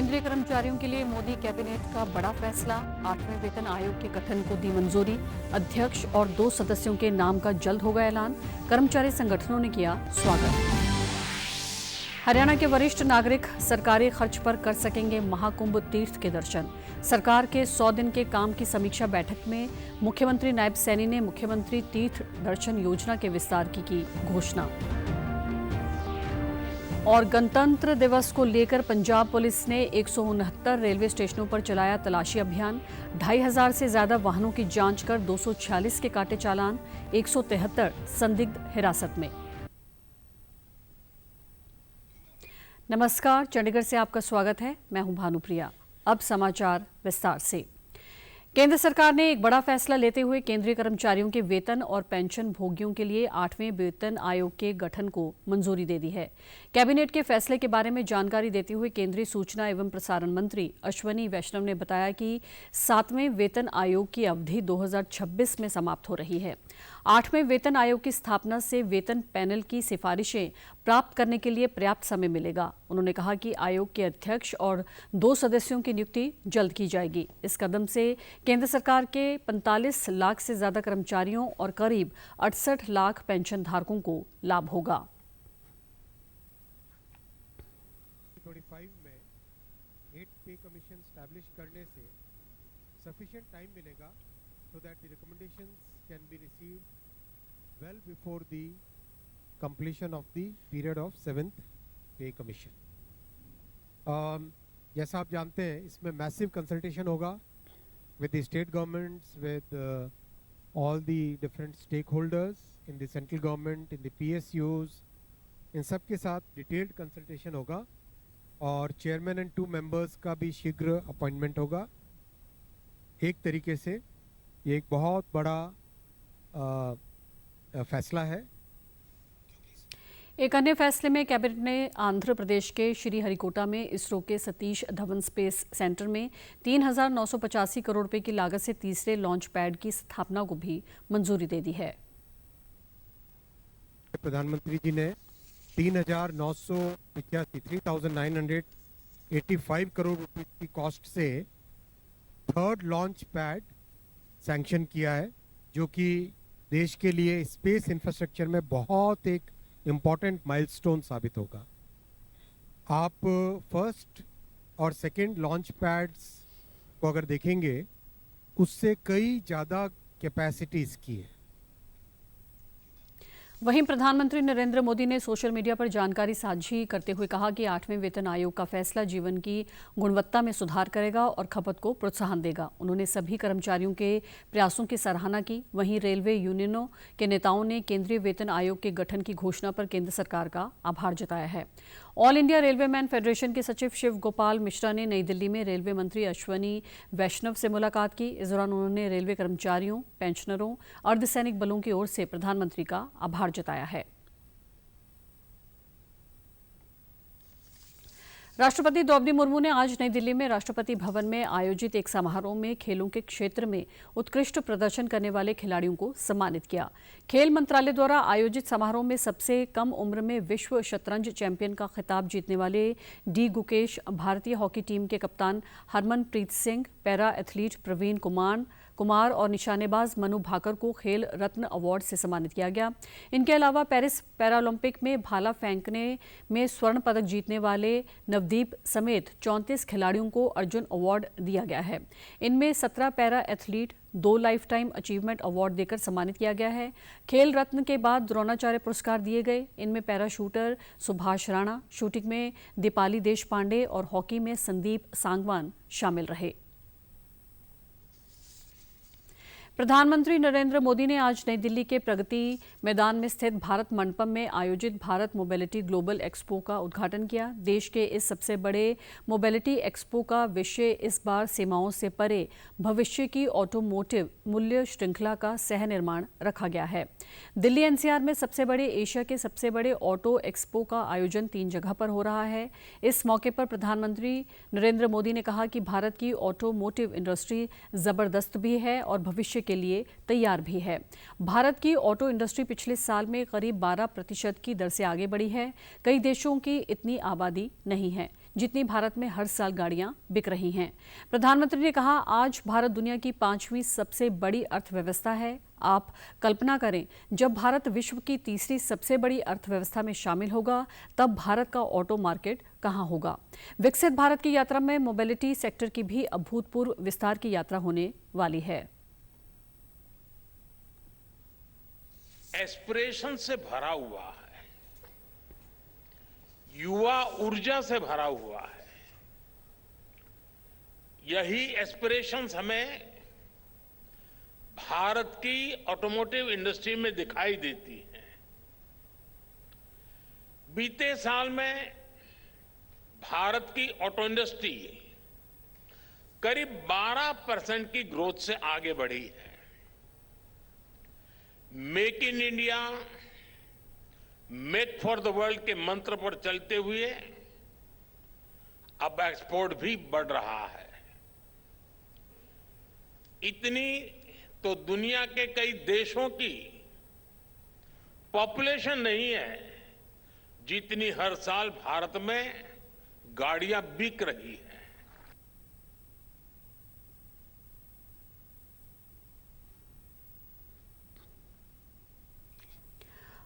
केंद्रीय कर्मचारियों के लिए मोदी कैबिनेट का बड़ा फैसला। 8वें वेतन आयोग के गठन को दी मंजूरी। अध्यक्ष और 2 सदस्यों के नाम का जल्द होगा ऐलान। कर्मचारी संगठनों ने किया स्वागत। हरियाणा के वरिष्ठ नागरिक सरकारी खर्च पर कर सकेंगे महाकुंभ तीर्थ के दर्शन। सरकार के 100 दिन के काम की समीक्षा बैठक में मुख्यमंत्री नायब सैनी ने मुख्यमंत्री तीर्थ दर्शन योजना के विस्तार की घोषणा। और गणतंत्र दिवस को लेकर पंजाब पुलिस ने 169 रेलवे स्टेशनों पर चलाया तलाशी अभियान। 2500 से ज्यादा वाहनों की जांच कर 246 के काटे चालान। 173 संदिग्ध हिरासत में। नमस्कार, चंडीगढ़ से आपका स्वागत है। मैं हूं भानुप्रिया। अब समाचार विस्तार से। केंद्र सरकार ने एक बड़ा फैसला लेते हुए केंद्रीय कर्मचारियों के वेतन और पेंशन भोगियों के लिए 8वें वेतन आयोग के गठन को मंजूरी दे दी है। कैबिनेट के फैसले के बारे में जानकारी देते हुए केंद्रीय सूचना एवं प्रसारण मंत्री अश्वनी वैष्णव ने बताया कि 7वें वेतन आयोग की अवधि 2026 में समाप्त हो रही है। 8वें वेतन आयोग की स्थापना से वेतन पैनल की सिफारिशें प्राप्त करने के लिए पर्याप्त समय मिलेगा। उन्होंने कहा कि आयोग के अध्यक्ष और 2 सदस्यों की नियुक्ति जल्द की जाएगी। इस कदम से केंद्र सरकार के 45 लाख से ज्यादा कर्मचारियों और करीब 68 लाख पेंशन धारकों को लाभ होगा। 25 में 8 पे कमीशन स्टैब्लिश करने से सफिशिएंट टाइम मिलेगा so that the recommendations can be received well before the completion of the period of 7th pay commission. जैसा आप जानते हैं, इसमें massive consultation होगा with the state governments, with all the different stakeholders in the central government, in the PSUs, इन सब के साथ detailed consultation होगा और chairman and 2 members का भी शीघ्र appointment होगा। एक तरीके से ये एक बहुत बड़ा फैसला है। एक अन्य फैसले में कैबिनेट ने आंध्र प्रदेश के श्रीहरिकोटा में इसरो के सतीश धवन स्पेस सेंटर में 3,985 करोड़ रुपए की लागत से तीसरे लॉन्च पैड की स्थापना को भी मंजूरी दे दी है। प्रधानमंत्री जी ने 3,985 करोड़ रुपए की कॉस्ट से 3rd लॉन्च पैड सैंक्शन किया है, जो कि देश के लिए स्पेस इंफ्रास्ट्रक्चर में बहुत एक इम्पॉर्टेंट माइलस्टोन साबित होगा। आप फर्स्ट और सेकंड लॉन्च पैड्स को अगर देखेंगे, उससे कई ज़्यादा कैपेसिटी इसकी है। वहीं प्रधानमंत्री नरेंद्र मोदी ने सोशल मीडिया पर जानकारी साझी करते हुए कहा कि 8वें वेतन आयोग का फैसला जीवन की गुणवत्ता में सुधार करेगा और खपत को प्रोत्साहन देगा। उन्होंने सभी कर्मचारियों के प्रयासों की सराहना की। वहीं रेलवे यूनियनों के नेताओं ने केंद्रीय वेतन आयोग के गठन की घोषणा पर केंद्र सरकार का आभार जताया है। ऑल इंडिया रेलवेमैन फेडरेशन के सचिव शिव गोपाल मिश्रा ने नई दिल्ली में रेलवे मंत्री अश्वनी वैष्णव से मुलाकात की। इस दौरान उन्होंने रेलवे कर्मचारियों, पेंशनरों, अर्धसैनिक बलों की ओर से प्रधानमंत्री का आभार जताया है। राष्ट्रपति द्रौपदी मुर्मू ने आज नई दिल्ली में राष्ट्रपति भवन में आयोजित एक समारोह में खेलों के क्षेत्र में उत्कृष्ट प्रदर्शन करने वाले खिलाड़ियों को सम्मानित किया। खेल मंत्रालय द्वारा आयोजित समारोह में सबसे कम उम्र में विश्व शतरंज चैंपियन का खिताब जीतने वाले डी गुकेश, भारतीय हॉकी टीम के कप्तान हरमनप्रीत सिंह, पैरा एथलीट प्रवीण कुमार और निशानेबाज मनु भाकर को खेल रत्न अवार्ड से सम्मानित किया गया। इनके अलावा पेरिस पैरालंपिक में भाला फेंकने में स्वर्ण पदक जीतने वाले नवदीप समेत 34 खिलाड़ियों को अर्जुन अवार्ड दिया गया है। इनमें 17 para athlete 2 life time achievement award देकर सम्मानित किया गया है। खेल रत्न के बाद द्रोणाचार्य पुरस्कार दिए गए। इनमें para shooter Subhash Rana, shooting में दीपाली देशपांडे और हॉकी में संदीप सांगवान शामिल रहे। प्रधानमंत्री नरेंद्र मोदी ने आज नई दिल्ली के प्रगति मैदान में स्थित भारत मंडपम में आयोजित भारत मोबिलिटी ग्लोबल एक्सपो का उद्घाटन किया। देश के इस सबसे बड़े मोबिलिटी एक्सपो का विषय इस बार सीमाओं से परे भविष्य की ऑटोमोटिव मूल्य श्रृंखला का सह निर्माण रखा गया है। दिल्ली एनसीआर में सबसे बड़े एशिया के सबसे बड़े ऑटो एक्सपो का आयोजन 3 जगह पर हो रहा है। इस मौके पर प्रधानमंत्री नरेंद्र मोदी ने कहा कि भारत की ऑटोमोटिव इंडस्ट्री जबरदस्त भी है और भविष्य के लिए तैयार भी है। भारत की ऑटो इंडस्ट्री पिछले साल में करीब 12% की दर से आगे बढ़ी है। कई देशों की इतनी आबादी नहीं है। जितनी भारत में हर साल गाड़ियां बिक रही हैं। प्रधानमंत्री ने कहा, आज भारत दुनिया की 5वीं सबसे बड़ी अर्थव्यवस्था है। आप कल्पना करें, जब भारत विश्व की तीसरी सबसे बड़ी अर्थव्यवस्था में शामिल होगा, तब भारत का ऑटो मार्केट कहां होगा। विकसित भारत की यात्रा में मोबिलिटी सेक्टर की भी अभूतपूर्व विस्तार की यात्रा होने वाली है। एस्पिरेशन से भरा हुआ है, युवा ऊर्जा से भरा हुआ है। यही एस्पिरेशंस हमें भारत की ऑटोमोटिव इंडस्ट्री में दिखाई देती हैं। बीते साल में भारत की ऑटो इंडस्ट्री करीब 12% की ग्रोथ से आगे बढ़ी है। Make in India, make for the world के मंत्र पर चलते हुए अब एक्सपोर्ट भी बढ़ रहा है। इतनी तो दुनिया के कई देशों की पॉपुलेशन नहीं है जितनी हर साल भारत में गाड़ियां बिक रही है।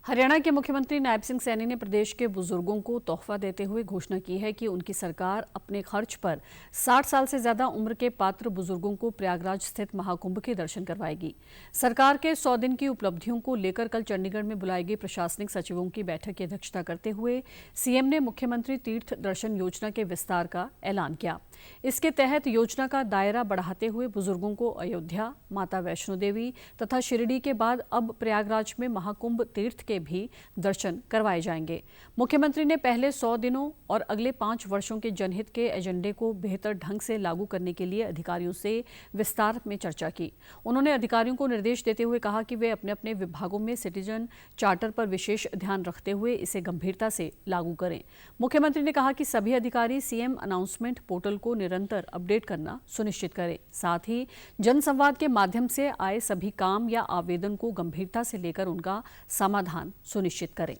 हरियाणा के मुख्यमंत्री नायब सिंह सैनी ने प्रदेश के बुजुर्गों को तोहफा देते हुए घोषणा की है कि उनकी सरकार अपने खर्च पर 60 साल से ज्यादा उम्र के पात्र बुजुर्गों को प्रयागराज स्थित महाकुंभ के दर्शन करवाएगी। सरकार के 100 दिन की उपलब्धियों को लेकर कल चंडीगढ़ में बुलाई गई प्रशासनिक सचिवों की बैठक की अध्यक्षता करते हुए सीएम ने मुख्यमंत्री तीर्थ दर्शन योजना के विस्तार का ऐलान किया। इसके तहत योजना का दायरा बढ़ाते हुए बुजुर्गों को अयोध्या, माता वैष्णो देवी तथा शिरडी के बाद अब प्रयागराज में महाकुंभ तीर्थ के भी दर्शन करवाए जाएंगे। मुख्यमंत्री ने पहले 100 दिनों और अगले 5 वर्षों के जनहित के एजेंडे को बेहतर ढंग से लागू करने के लिए अधिकारियों से विस्तार में चर्चा की। उन्होंने अधिकारियों को निर्देश देते हुए कहा कि वे अपने अपने विभागों में सिटीजन चार्टर पर विशेष ध्यान रखते हुए इसे गंभीरता से लागू करें। मुख्यमंत्री ने कहा कि सभी अधिकारी सीएम अनाउंसमेंट पोर्टल को निरंतर अपडेट करना सुनिश्चित करें। साथ ही जनसंवाद के माध्यम से आए सभी काम या आवेदन को गंभीरता से लेकर उनका समाधान सुनिश्चित करें।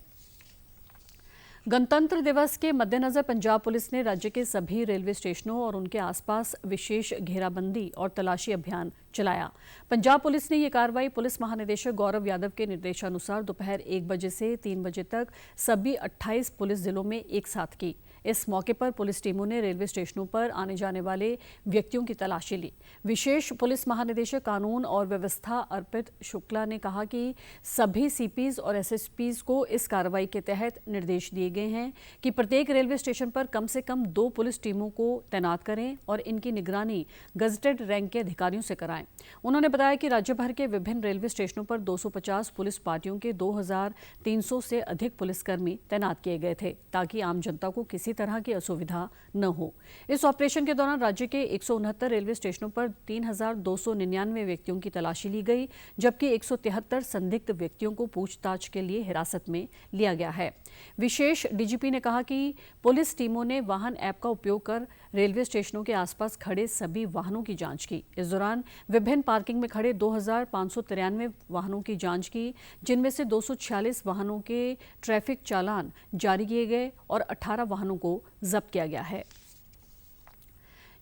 गणतंत्र दिवस के मद्देनजर पंजाब पुलिस ने राज्य के सभी रेलवे स्टेशनों और उनके आसपास विशेष घेराबंदी और तलाशी अभियान चलाया। पंजाब पुलिस ने ये कार्रवाई पुलिस महानिदेशक गौरव यादव के निर्देशानुसार दोपहर 1 बजे से 3 बजे तक सभी 28 पुलिस जिलों में एक साथ की। इस मौके पर पुलिस टीमों ने रेलवे स्टेशनों पर आने जाने वाले व्यक्तियों की तलाशी ली। विशेष पुलिस महानिदेशक कानून और व्यवस्था अर्पित शुक्ला ने कहा कि सभी सीपीज और एसएसपीज को इस कार्रवाई के तहत निर्देश दिए गए हैं कि प्रत्येक रेलवे स्टेशन पर कम से कम 2 पुलिस टीमों को तैनात करें और इनकी निगरानी गजटेड रैंक के अधिकारियों से कराएं। उन्होंने बताया कि राज्य भर के विभिन्न रेलवे स्टेशनों पर 250 पुलिस पार्टियों के 2300 से अधिक पुलिसकर्मी तैनात किए गए थे ताकि आम जनता को किसी तरह की असुविधा न हो। इस ऑपरेशन के दौरान राज्य के 169 रेलवे स्टेशनों पर 3299 व्यक्तियों की तलाशी ली गई, जबकि 173 संदिग्ध व्यक्तियों को पूछताछ के लिए हिरासत में लिया गया है। विशेष डीजीपी ने कहा कि पुलिस टीमों ने वाहन ऐप का उपयोग कर रेलवे स्टेशनों के आसपास खड़े सभी वाहनों की जांच की। इस दौरान विभिन्न पार्किंग में खड़े 2593 वाहनों की जांच की, जिनमें से 246 वाहनों के ट्रैफिक चालान जारी किए गए और 18 वाहनों को जब्त किया गया है।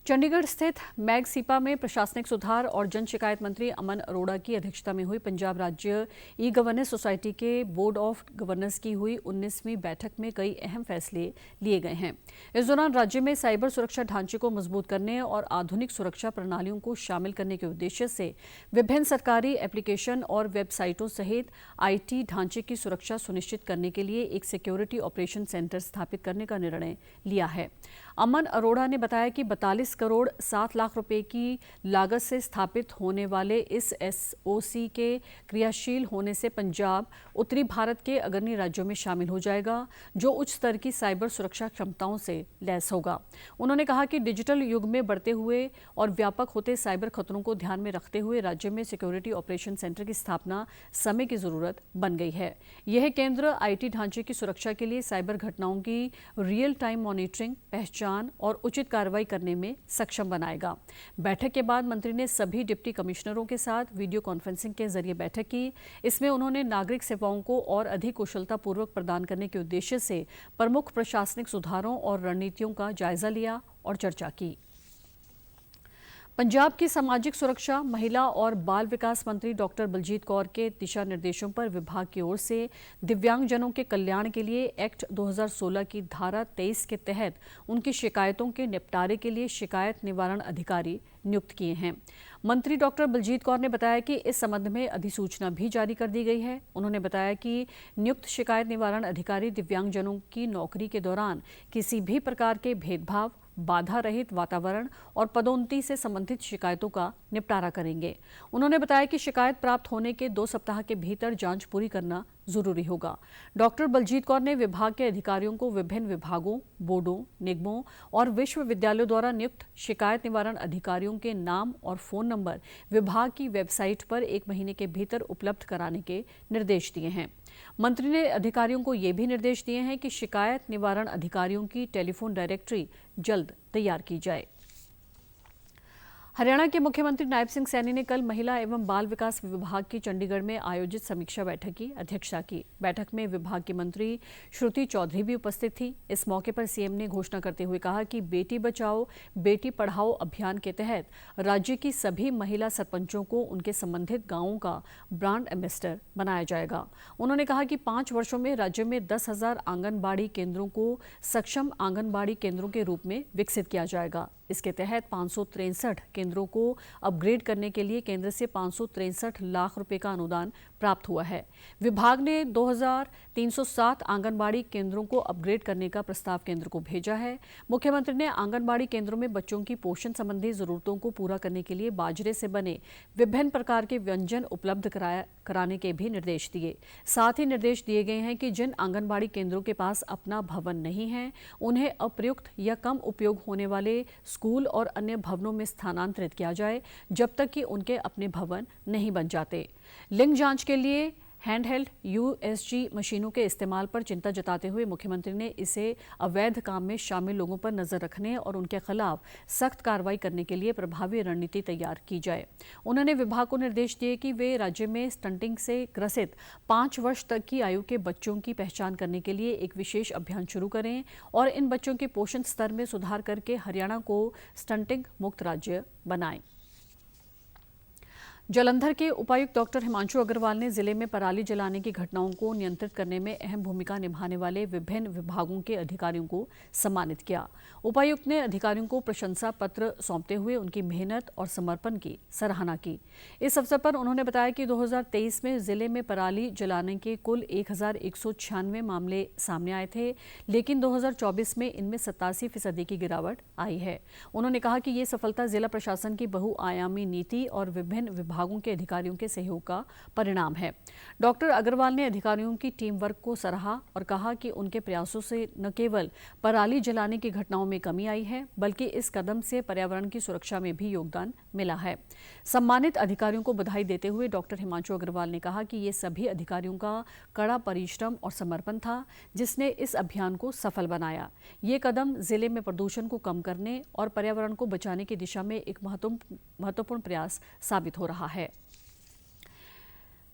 चंडीगढ़ स्थित मैगसीपा में प्रशासनिक सुधार और जन शिकायत मंत्री अमन अरोड़ा की अध्यक्षता में हुई पंजाब राज्य ई गवर्नेंस सोसाइटी के बोर्ड ऑफ गवर्नर्स की हुई 19वीं बैठक में कई अहम फैसले लिए गए हैं। इस दौरान राज्य में साइबर सुरक्षा ढांचे को मजबूत करने और आधुनिक सुरक्षा प्रणालियों को शामिल करने के उद्देश्य से विभिन्न सरकारी एप्लीकेशन और वेबसाइटों सहित IT ढांचे की सुरक्षा सुनिश्चित करने के लिए एक सिक्योरिटी ऑपरेशन सेंटर स्थापित करने का निर्णय लिया है। अमन अरोड़ा ने बताया कि 42 करोड़ 7 लाख रुपए की लागत से स्थापित होने वाले इस SOC के क्रियाशील होने से पंजाब उत्तरी भारत के अग्रणी राज्यों में शामिल हो जाएगा, जो उच्च स्तर की साइबर सुरक्षा क्षमताओं से लैस होगा। उन्होंने कहा कि डिजिटल युग में बढ़ते हुए और व्यापक होते साइबर खतरों को ध्यान में रखते हुए राज्य में सिक्योरिटी ऑपरेशन सेंटर की स्थापना समय की जरूरत बन गई है। यह केंद्र IT ढांचे की सुरक्षा के लिए साइबर घटनाओं की रियल टाइम मॉनिटरिंग, पहचान और उचित कार्रवाई करने में सक्षम बनाएगा। बैठक के बाद मंत्री ने सभी डिप्टी कमिश्नरों के साथ वीडियो कॉन्फ्रेंसिंग के जरिए बैठक की। इसमें उन्होंने नागरिक सेवाओं को और अधिक कुशलतापूर्वक प्रदान करने के उद्देश्य से प्रमुख प्रशासनिक सुधारों और रणनीतियों का जायजा लिया और चर्चा की। पंजाब की सामाजिक सुरक्षा, महिला और बाल विकास मंत्री डॉक्टर बलजीत कौर के दिशा निर्देशों पर विभाग की ओर से दिव्यांगजनों के कल्याण के लिए एक्ट 2016 की धारा 23 के तहत उनकी शिकायतों के निपटारे के लिए शिकायत निवारण अधिकारी नियुक्त किए हैं। मंत्री डॉक्टर बलजीत कौर ने बताया कि इस संबंध में अधिसूचना भी जारी कर दी गई है। उन्होंने बताया कि नियुक्त शिकायत निवारण अधिकारी दिव्यांगजनों की नौकरी के दौरान किसी भी प्रकार के भेदभाव, बाधा रहित वातावरण और पदोन्नति से संबंधित शिकायतों का निपटारा करेंगे। उन्होंने बताया कि शिकायत प्राप्त होने के 2 सप्ताह के भीतर जांच पूरी करना जरूरी होगा। डॉक्टर बलजीत कौर ने विभाग के अधिकारियों को विभिन्न विभागों, बोर्डों, निगमों और विश्वविद्यालयों द्वारा नियुक्त शिकायत निवारण अधिकारियों के नाम और फोन नंबर विभाग की वेबसाइट पर 1 महीने के भीतर उपलब्ध कराने के निर्देश दिए हैं। मंत्री ने अधिकारियों को ये भी निर्देश दिए हैं कि शिकायत निवारण अधिकारियों की टेलीफोन डायरेक्टरी जल्द तैयार की जाए। हरियाणा के मुख्यमंत्री नायब सिंह सैनी ने कल महिला एवं बाल विकास विभाग की चंडीगढ़ में आयोजित समीक्षा बैठक की अध्यक्षता की। बैठक में विभाग की मंत्री श्रुति चौधरी भी उपस्थित थी। इस मौके पर सीएम ने घोषणा करते हुए कहा कि बेटी बचाओ बेटी पढ़ाओ अभियान के तहत राज्य की सभी महिला सरपंचों को उनके संबंधित गांवों का ब्रांड एम्बेसडर बनाया जाएगा। उन्होंने कहा कि 5 वर्षों में राज्य में 10,000 आंगनबाड़ी केंद्रों को सक्षम आंगनबाड़ी केंद्रों के रूप में विकसित किया जाएगा। इसके तहत 563 केंद्रों को अपग्रेड करने के लिए केंद्र से 563 लाख रुपए का अनुदान प्राप्त हुआ है। विभाग ने 2307 आंगनबाड़ी केंद्रों को अपग्रेड करने का प्रस्ताव केंद्र को भेजा है। मुख्यमंत्री ने आंगनबाड़ी केंद्रों में बच्चों की पोषण संबंधी जरूरतों को पूरा करने के लिए बाजरे से बने विभिन्न प्रकार के व्यंजन उपलब्ध कराने के भी निर्देश दिए। साथ ही निर्देश दिए गए हैं कि जिन आंगनबाड़ी केंद्रों के पास अपना भवन नहीं है, उन्हें अप्रयुक्त या कम उपयोग होने वाले स्कूल और अन्य भवनों में स्थानांतरित किया जाए जब तक कि उनके अपने भवन नहीं बन जाते। लिंग जांच के लिए हैंडहेल्ड USG मशीनों के इस्तेमाल पर चिंता जताते हुए मुख्यमंत्री ने इसे अवैध काम में शामिल लोगों पर नजर रखने और उनके खिलाफ सख्त कार्रवाई करने के लिए प्रभावी रणनीति तैयार की जाए। उन्होंने विभाग को निर्देश दिए कि वे राज्य में स्टंटिंग से ग्रसित 5 वर्ष तक की आयु के बच्चों की पहचान करने के लिए एक विशेष अभियान शुरू करें और इन बच्चों के पोषण स्तर में सुधार करके हरियाणा को स्टंटिंग मुक्त राज्य बनाएं। जालंधर के उपायुक्त डॉक्टर हिमांशु अग्रवाल ने जिले में पराली जलाने की घटनाओं को नियंत्रित करने में अहम भूमिका निभाने वाले विभिन्न विभागों के अधिकारियों को सम्मानित किया। उपायुक्त ने अधिकारियों को प्रशंसा पत्र सौंपते हुए उनकी मेहनत और समर्पण की सराहना की। इस अवसर पर उन्होंने बताया कि 2023 में जिले में पराली जलाने के कुल 1196 मामले सामने आए थे, लेकिन 2024 में इनमें 87% की गिरावट आई है। उन्होंने कहा कि ये सफलता जिला प्रशासन की बहुआयामी नीति और विभिन्न विभागों के अधिकारियों के सहयोग का परिणाम है। डॉक्टर अग्रवाल ने अधिकारियों की टीम वर्क को सराहा और कहा कि उनके प्रयासों से न केवल पराली जलाने की घटनाओं में कमी आई है, बल्कि इस कदम से पर्यावरण की सुरक्षा में भी योगदान मिला है। सम्मानित अधिकारियों को बधाई देते हुए डॉक्टर हिमांशु अग्रवाल ने कहा कि ये सभी अधिकारियों का कड़ा परिश्रम और समर्पण था, जिसने इस अभियान को सफल बनाया। ये कदम जिले में प्रदूषण को कम करने और पर्यावरण को बचाने की दिशा में एक महत्वपूर्ण प्रयास साबित हो रहा है।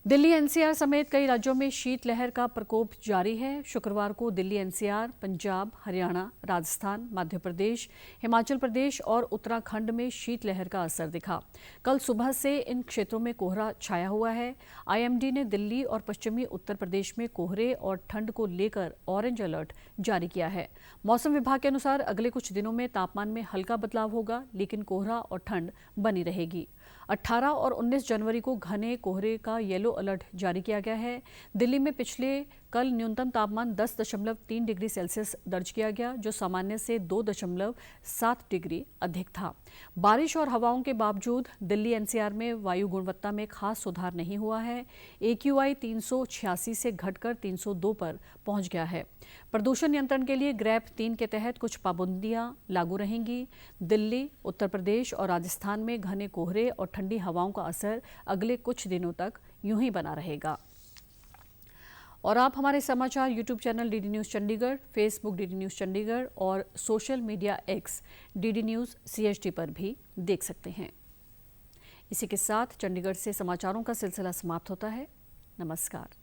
दिल्ली NCR समेत कई राज्यों में शीतलहर का प्रकोप जारी है। शुक्रवार को दिल्ली NCR, पंजाब, हरियाणा, राजस्थान, मध्य प्रदेश, हिमाचल प्रदेश और उत्तराखंड में शीतलहर का असर दिखा। कल सुबह से इन क्षेत्रों में कोहरा छाया हुआ है। IMD ने दिल्ली और पश्चिमी उत्तर प्रदेश में कोहरे और ठंड को लेकर ऑरेंज अलर्ट जारी किया है। मौसम विभाग के अनुसार अगले कुछ दिनों में तापमान में हल्का बदलाव होगा, लेकिन कोहरा और ठंड बनी रहेगी। 18 और 19 जनवरी को घने कोहरे का येलो अलर्ट जारी किया गया है। दिल्ली में पिछले कल न्यूनतम तापमान 10.3 डिग्री सेल्सियस दर्ज किया गया, जो सामान्य से 2.7 डिग्री अधिक था। बारिश और हवाओं के बावजूद दिल्ली NCR में वायु गुणवत्ता में खास सुधार नहीं हुआ है। AQI 386 से घटकर 302 पर पहुंच गया है। प्रदूषण नियंत्रण के लिए ग्रैप 3 के तहत कुछ पाबंदियां लागू रहेंगी। दिल्ली, उत्तर प्रदेश और राजस्थान में घने कोहरे और ठंडी हवाओं का असर अगले कुछ दिनों तक यूं ही बना रहेगा। और आप हमारे समाचार YouTube channel DD news Chandigarh, Facebook DD news Chandigarh और social media X DD news CHD पर भी देख सकते हैं। इसी के साथ चंडीगढ़ से समाचारों का सिलसिला समाप्त होता है। नमस्कार।